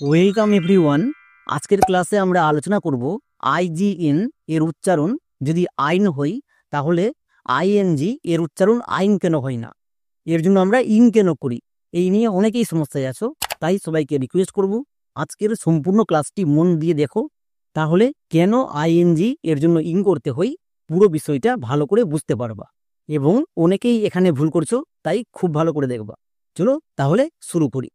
Welcome everyone. আজকের ক্লাসে আমরা আলোচনা করব আইজিএন এর উচ্চারণ যদি আইন হয় তাহলে আইএনজি এর উচ্চারণ আইন কেন হয় না, এর জন্য আমরা ইন কেন করি। এই নিয়ে অনেকেই সমস্যায় আছো, তাই সবাইকে রিকোয়েস্ট করব আজকের সম্পূর্ণ ক্লাসটি মন দিয়ে দেখো, তাহলে কেন আইএনজি এর জন্য ইন করতে হয় পুরো বিষয়টা ভালো করে বুঝতে পারবা। এবং অনেকেই এখানে ভুল করছো, তাই খুব ভালো করে দেখবা। চলো তাহলে শুরু করি।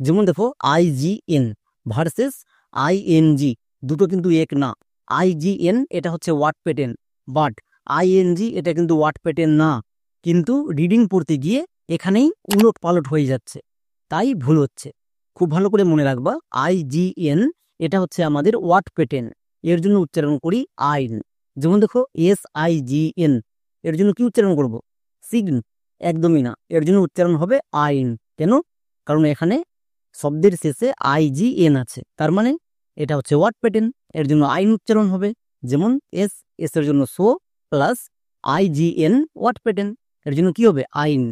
যেমন দেখো, আইজিএন ভার্সেস আইএনজি দুটো কিন্তু এক না। আইজিএন এটা হচ্ছে ওয়ার্ড প্যাটার্ন, বাট আইএনজি এটা কিন্তু ওয়ার্ড প্যাটার্ন না। কিন্তু রিডিং পড়তে গিয়ে এখানেই উলট পালট হয়ে যাচ্ছে, তাই ভুল হচ্ছে। খুব ভালো করে মনে রাখবা, আইজিএন এটা হচ্ছে আমাদের ওয়ার্ড প্যাটার্ন, এর জন্য উচ্চারণ করি আইন। যেমন দেখো, SIGN এর জন্য কি উচ্চারণ করব? সিগন, একদমই না। এর জন্য উচ্চারণ হবে আইন। কেন? কারণ এখানে শব্দের শেষে IGN আছে, তার মানে এটা হচ্ছে ওয়ার্ড প্যাটার্ন, এর জন্য আইন উচ্চারণ হবে। যেমন এস এর জন্য so plus IGN word pattern, এর জন্য কি হবে? আইন।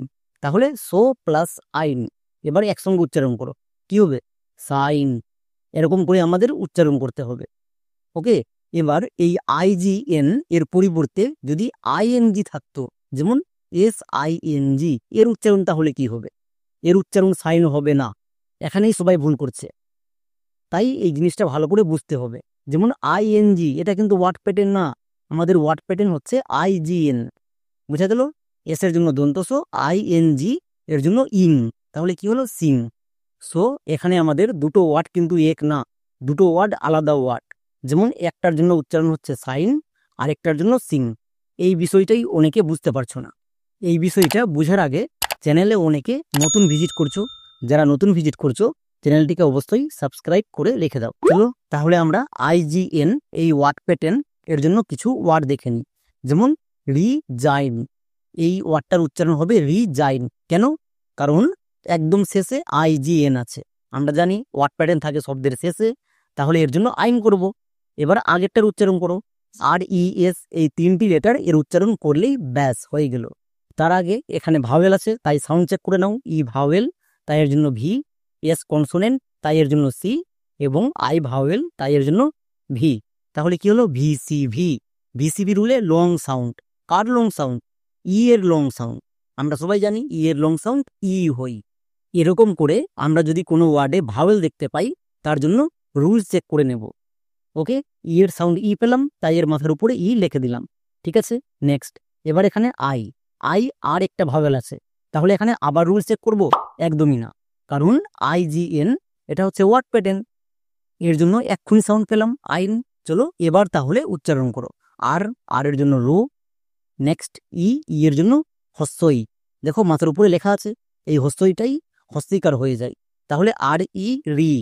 তাহলে সো প্লাস আইন, এবার একসঙ্গে উচ্চারণ করো, কি হবে? সাইন। এরকম করে আমাদের উচ্চারণ করতে হবে। ওকে, এবার এই IGN এর পরিবর্তে যদি ING থাকতো, যেমন SING, এর উচ্চারণ তাহলে কি হবে? এর উচ্চারণ সাইন হবে না। এখানেই সবাই ভুল করছে, তাই এই জিনিসটা ভালো করে বুঝতে হবে। যেমন ING এটা কিন্তু ওয়ার্ড প্যাটার্ন না, আমাদের ওয়ার্ড প্যাটার্ন হচ্ছে IGN। বুঝা গেল? এস এর জন্য দন্তস, ING এর জন্য ইং, তাহলে কি হলো? সিং। সো এখানে আমাদের দুটো ওয়ার্ড কিন্তু এক না, দুটো ওয়ার্ড আলাদা ওয়ার্ড। যেমন একটার জন্য উচ্চারণ হচ্ছে সাইন, আরেকটার জন্য সিং। এই বিষয়টাই অনেকে বুঝতে পারছো না। এই বিষয়টা বুঝার আগে চ্যানেলে অনেকে নতুন ভিজিট করছো, যারা নতুন ভিজিট করছো চ্যানেলটিকে অবশ্যই সাবস্ক্রাইব করে রেখে দাও। চলো তাহলে আমরা IGN এই ওয়ার্ড প্যাটার্ন এর জন্য কিছু ওয়ার্ড দেখে নিই। যেমন রিজাইন, এই ওয়ার্ডটার উচ্চারণ হবে রিজাইন। কেন? কারণ একদম শেষে IGN আছে। আমরা জানি ওয়ার্ড প্যাটার্ন থাকে শব্দের শেষে, তাহলে এর জন্য আইন করব। এবার আগেরটার উচ্চারণ করো, RES, এই তিনটি লেটার এর উচ্চারণ করলেই ব্যাস হয়ে গেল। তার আগে এখানে ভাওয়েল আছে, তাই সাউন্ড চেক করে নাও। ই ভাওয়েল, তাই এর জন্য ভি। এস কনসোনেন্ট, তাই এর জন্য সি। এবং আই ভাওয়েল, তাই এর জন্য ভি। তাহলে কি হলো? VCV। VCV রুলে লং সাউন্ড। কার লং সাউন্ড? ই এর লং সাউন্ড। আমরা সবাই জানি ই এর লং সাউন্ড ই হই। এরকম করে আমরা যদি কোনো ওয়ার্ডে ভাওয়েল দেখতে পাই, তার জন্য রুলস চেক করে নেব। ওকে, ই এর সাউন্ড ই পেলাম, তাই এর মাথার উপরে ই লিখে দিলাম। ঠিক আছে, নেক্সট। এবার এখানে আই আর একটা ভাওয়েল আছে, তাহলে এখানে আবার রুলস চেক করব? একদমই না, কারণ IGN এটা হচ্ছে ওয়ার্ড প্যাটার্ন, এর জন্য এক্ষুনি সাউন্ড পেলাম আইন। চলো এবার তাহলে উচ্চারণ করো। আর এর জন্য রো। নেক্সট এর জন্য হস্যই। দেখো মাথার উপরে লেখা আছে, এই হস্যইটাই হস্যিকার হয়ে যায়, তাহলে রি।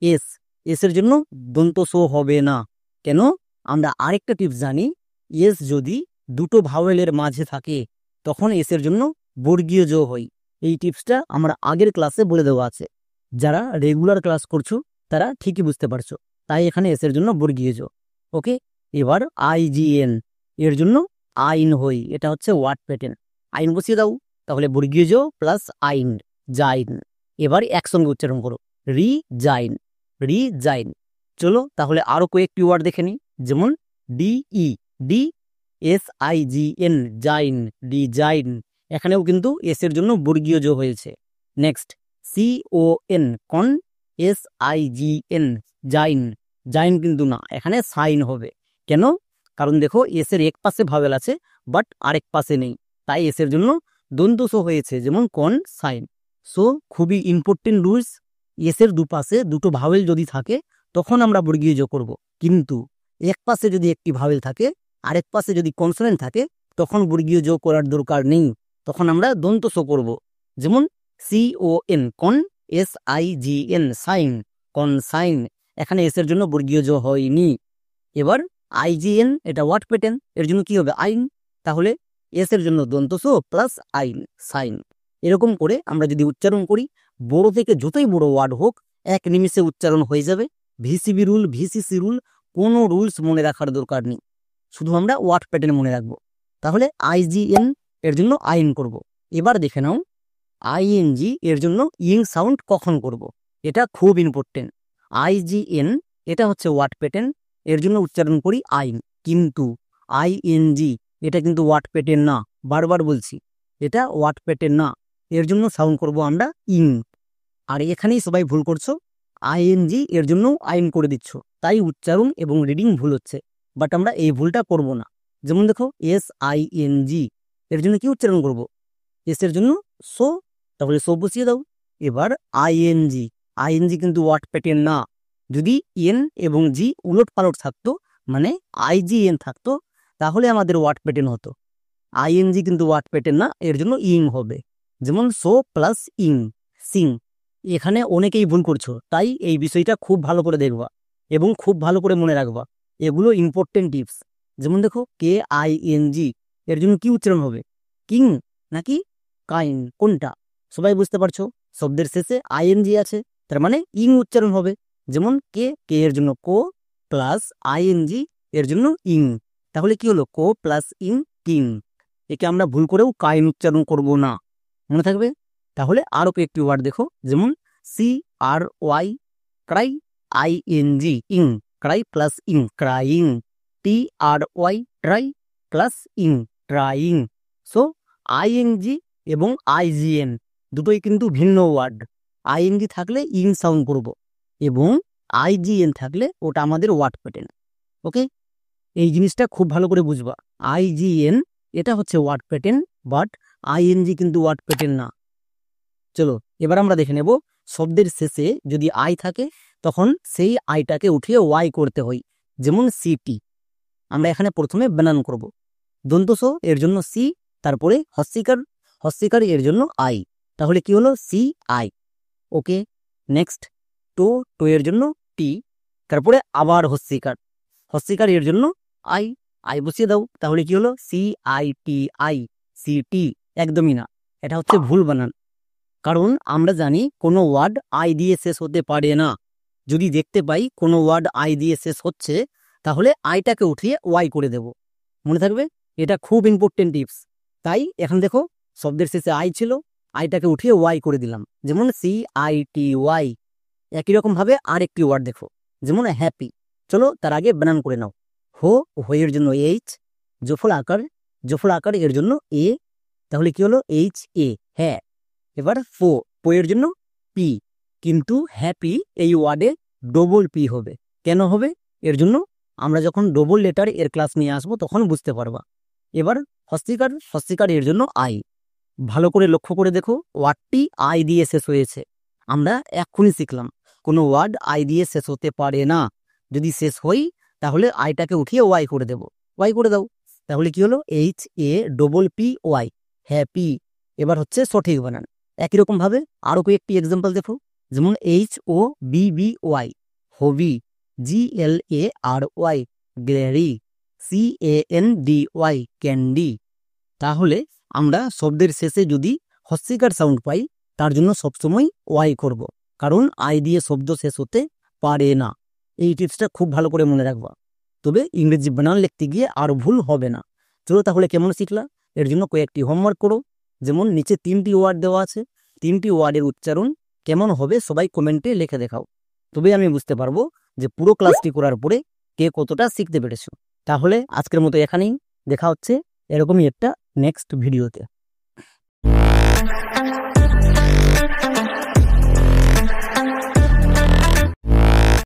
এস এর জন্য দন্ত সো হবে না। কেন? আমরা আরেকটা টিপস জানি, এস যদি দুটো ভাওয়েলের মাঝে থাকে তখন এস এর জন্য বর্গীয় জ হয়। এই টিপসটা আমরা আগের ক্লাসে বলে দেওয়া আছে, যারা রেগুলার ক্লাস করছো তারা ঠিকই বুঝতে পারছো। তাই এখানে এস এর জন্য বর্গীয় জ। ওকে, এবার IGN এর জন্য আইন হই, এটা হচ্ছে ওয়ার্ড প্যাটার্ন। আইন বসিয়ে দাও, তাহলে বর্গীয় জ প্লাস আইন, জাইন। এবার একসঙ্গে উচ্চারণ করো, রিজাইন, রিজাইন। চলো তাহলে আরো কয়েকটি ওয়ার্ড দেখে নিই। যেমন DESIGN, জাইন, ডিজাইন। এখানেও কিন্তু এস এর জন্য বর্গীয় জ হয়েছে। নেক্সট, CON, কন। SIGN, জাইন, জাইন কিন্তু না, এখানে সাইন হবে। কেন? কারণ দেখো এস এর এক পাশে ভাওয়েল আছে, বাট আরেক পাশে নেই, তাই এস এর জন্য দন্ত সো হয়েছে, যেমন কন, সাইন। সো খুবই ইম্পর্টেন্ট রুলস, এস এর দুপাশে দুটো ভাওয়েল যদি থাকে তখন আমরা বর্গীয় জ করব। কিন্তু এক পাশে যদি একটি ভাওয়েল থাকে, আরেক পাশে যদি কনসোনেন্ট থাকে, তখন বর্গীয় জ করার দরকার নেই, তখন আমরা দন্ত সো করব। যেমন CON, কন। SIGN, সাইন, কন, সাইন। এখানে এস এর জন্য বর্গীয় জ হয়নি। এবার IGN এটা ওয়ার্ড প্যাটার্ন, এর জন্য কি হবে? আইন। তাহলে এস এর জন্য দন্ত সো প্লাস আইন, সাইন। এরকম করে আমরা যদি উচ্চারণ করি, বড় থেকে যতই বড় ওয়ার্ড হোক এক নিমিষে উচ্চারণ হয়ে যাবে। VCB রুল, VCC রুল, কোনো রুলস মনে রাখার দরকার নেই, শুধু আমরা ওয়ার্ড প্যাটার্ন মনে রাখবো। তাহলে IGN এর জন্য আইন করব। এবার দেখে নাও ING এর জন্য ইং সাউন্ড কখন করব। এটা খুব ইম্পর্টেন্ট। IGN এটা হচ্ছে ওয়ার্ড প্যাটার্ন, এর জন্য উচ্চারণ করি আইন। কিন্তু ING এটা কিন্তু ওয়ার্ড প্যাটার্ন না, বারবার বলছি এটা ওয়ার্ড প্যাটার্ন না, এর জন্য সাউন্ড করব আমরা ইন। আর এখানেই সবাই ভুল করছো, ING এর জন্য আইন করে দিচ্ছ, তাই উচ্চারণ এবং রিডিং ভুল হচ্ছে। বাট আমরা এই ভুলটা করব না। যেমন দেখো SING এর জন্য কি উচ্চারণ করব? এস এর জন্য সো, তাহলে সো বসিয়ে দাও। এবার ING কিন্তু ওয়ার্ড প্যাটার্ন না। যদি এন এবং জি উলট পালট থাকতো, মানে IGN থাকতো, তাহলে আমাদের ওয়ার্ড প্যাটার্ন হতো। ING কিন্তু ওয়ার্ড প্যাটার্ন না, এর জন্য ইং হবে। যেমন সো প্লাস ইং, সিং। এখানে অনেকেই ভুল করছো, তাই এই বিষয়টা খুব ভালো করে দেখবা এবং খুব ভালো করে মনে রাখবা। এগুলো ইম্পর্টেন্ট টিপস। যেমন দেখো KING এর জন্য কি উচ্চারণ হবে? কিং নাকি কাইন, কোনটা? সবাই বুঝতে পারছো, শব্দের শেষে ING আছে, তার মানে ইং উচ্চারণ হবে। যেমন কে এর জন্য কো প্লাস ING এর জন্য ইং, তাহলে কি হলো? কো প্লাস ইং, কিং। একে আমরা ভুল করেও কাইন উচ্চারণ করব না, মনে থাকবে। তাহলে আরও একটি ওয়ার্ড দেখো, যেমন CRY ক্রাই, ING ইং, Cry plus ing, crying. TRY try plus ing, trying. So ING এবং IGN দুটোই কিন্তু ভিন্ন ওয়ার্ড। ING থাকলে ইং সাউন্ড করব এবং IGN থাকলে ওটা আমাদের ওয়ার্ড প্যাটার্ন। ওকে, এই জিনিসটা খুব ভালো করে বুঝবা। IGN এটা হচ্ছে ওয়ার্ড প্যাটার্ন, বাট ING কিন্তু ওয়ার্ড প্যাটার্ন না। চলো এবার আমরা দেখে নেব, শব্দের শেষে যদি আই থাকে তখন সেই আইটাকে উঠিয়ে ওয়াই করতে হয়। যেমন সিটি, আমরা এখানে প্রথমে বানান করব। দন্তস এর জন্য সি, তারপরে হস্যিকার এর জন্য আই, তাহলে কি হলো? CI। ওকে, নেক্সট টো এর জন্য টি, তারপরে আবার হস্যিকার এর জন্য আই বসিয়ে দাও, তাহলে কি হলো? CITI, city. একদমই না, এটা হচ্ছে ভুল বানান। কারণ আমরা জানি কোনো ওয়ার্ড আই দিয়ে শেষ হতে পারে না। যদি দেখতে পাই কোনো ওয়ার্ড আই দিয়ে শেষ হচ্ছে, তাহলে আইটাকে উঠিয়ে ওয়াই করে দেব, মনে থাকবে। এটা খুব ইম্পর্টেন্ট টিপস। তাই এখন দেখো, শব্দের শেষে আই ছিল, আইটাকে উঠিয়ে ওয়াই করে দিলাম, যেমন CITY। একই রকম ভাবে আরেকটি ওয়ার্ড দেখো, যেমন হ্যাপি। চলো তার আগে বানান করে নাও। হোয়ের জন্য H, জফল আকার এর জন্য এ, তাহলে কি হলো? HA, হ্যাঁ। এবার পোয়ের জন্য পি, কিন্তু হ্যাপি এই ওয়ার্ডে ডবল পি হবে। কেন হবে? এর জন্য আমরা যখন ডবল লেটার এর ক্লাস নিয়ে আসবো তখন বুঝতে পারবা। এবার হস্যিকার এর জন্য আই। ভালো করে লক্ষ্য করে দেখো, ওয়ার্ডটি আই দিয়ে শেষ হয়েছে। আমরা এক্ষুনি শিখলাম কোনো ওয়ার্ড আই দিয়ে শেষ হতে পারে না। যদি শেষ হই তাহলে আইটাকে উঠিয়ে ওয়াই করে দেব, ওয়াই করে দাও, তাহলে কি হলো? HAPPY, happy. এবার হচ্ছে সঠিক বানান। একই রকম ভাবে আরো কয়েকটি এক্সাম্পল দেখো, যেমন HOBBY, হবি। GLARY, গ্ল্যারি। CANDY, candy. তাহলে আমরা শব্দের শেষে যদি হস্যিকার সাউন্ড পাই, তার জন্য সবসময় ওয়াই করব, কারণ আই দিয়ে শব্দ শেষ হতে পারে না। এই টিপসটা খুব ভালো করে মনে রাখবা, তবে ইংরেজি বানান লিখতে গিয়ে আর ভুল হবে না। চলো তাহলে কেমন শিখলা, এর জন্য কয়েকটি হোমওয়ার্ক করো। যেমন নিচে 3টি ওয়ার্ড দেওয়া আছে, 3টি ওয়ার্ডের উচ্চারণ কেমন হবে সবাই কমেন্টে লিখে দেখাও, তবে আমি বুঝতে পারবো যে পুরো ক্লাসটি করার পরে কে কতটা শিখতে পেরেছো। তাহলে আজকের মতো এখানেই, দেখা হচ্ছে এরকমই একটা নেক্সট ভিডিওতে।